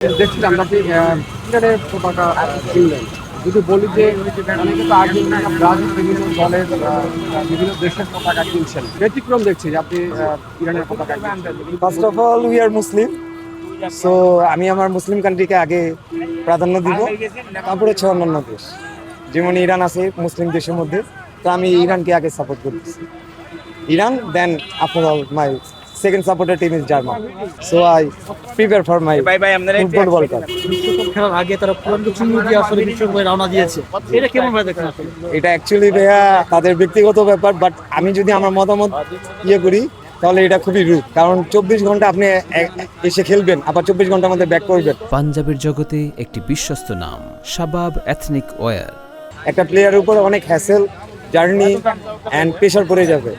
দেখছিলাম আপনি ইরানের পতাকা কিনলেন। যদি বলি যে অনেকে তো আর্জেন্টিনা, ব্রাজিল বিভিন্ন দলের বিভিন্ন দেশের পতাকা কিনছেন, ব্যতিক্রম দেখছি যে আপনি ইরানের পতাকা কিনছেন। First of all we are Muslim, so আমি আমার মুসলিম কান্ট্রিকে আগে প্রাধান্য দিব, তারপরে হচ্ছে অন্যান্য দেশ, যেমন ইরান আছে মুসলিম দেশের মধ্যে, তো আমি ইরানকে আগে সাপোর্ট করতেছি। Iran, then after all my second supporter team is German, so I prepare for my football world cup. বিশ্বকাপ খেলার আগে তারা পুরনো চুমু দিয়ে আসলে বিশ্বকাপে রওনা দিয়েছে, এটা কেমন ভাবে দেখেন আসলে? এটা অ্যাকচুয়ালি ভাইয়া তাদের ব্যক্তিগত ব্যাপার, বাট আমি যদি আমার মতামত করি তাহলে এটা খুবই রুড, কারণ 24 ঘন্টা আপনি এসে খেলবেন, আবার 24 ঘন্টার মধ্যে ব্যাক করবেন। পাঞ্জাবের জগতে একটি বিশ্বস্ত নাম শাবাব এথনিক ওয়্যার। একটা প্লেয়ারের উপর অনেক হ্যাসেল, জার্নি অ্যান্ড প্রেশার পড়ে যাবে।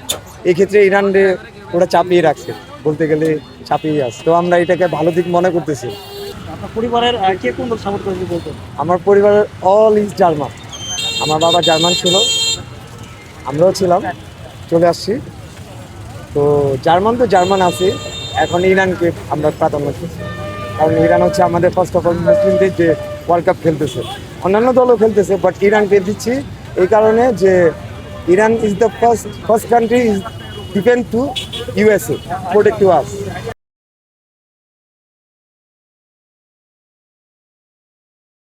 এই ক্ষেত্রে ইরানরে ওরা চাপিয়ে রাখছে, বলতে গেলে চাপিয়ে আছে, তো আমরা এটাকে ভালো দিক মনে করতেছি। আপনার পরিবারের কে কোন দল সাপোর্ট করেছে বলতেন? আমার পরিবারের অল ইজ জার্মান। আমার বাবা জার্মান ছিল, আমরাও ছিলাম, চলে আসছি। তো জার্মান আছে, এখন ইরানকে আমরা প্রাধান্য দিচ্ছি, কারণ ইরান হচ্ছে আমাদের ফার্স্ট অফ অল মুসলিমদের যে ওয়ার্ল্ড কাপ খেলতেছে, অন্যান্য দলও খেলতেছে, বাট ইরানকে দিচ্ছি এই কারণে যে Iran is the first country is depend to USA protect to us.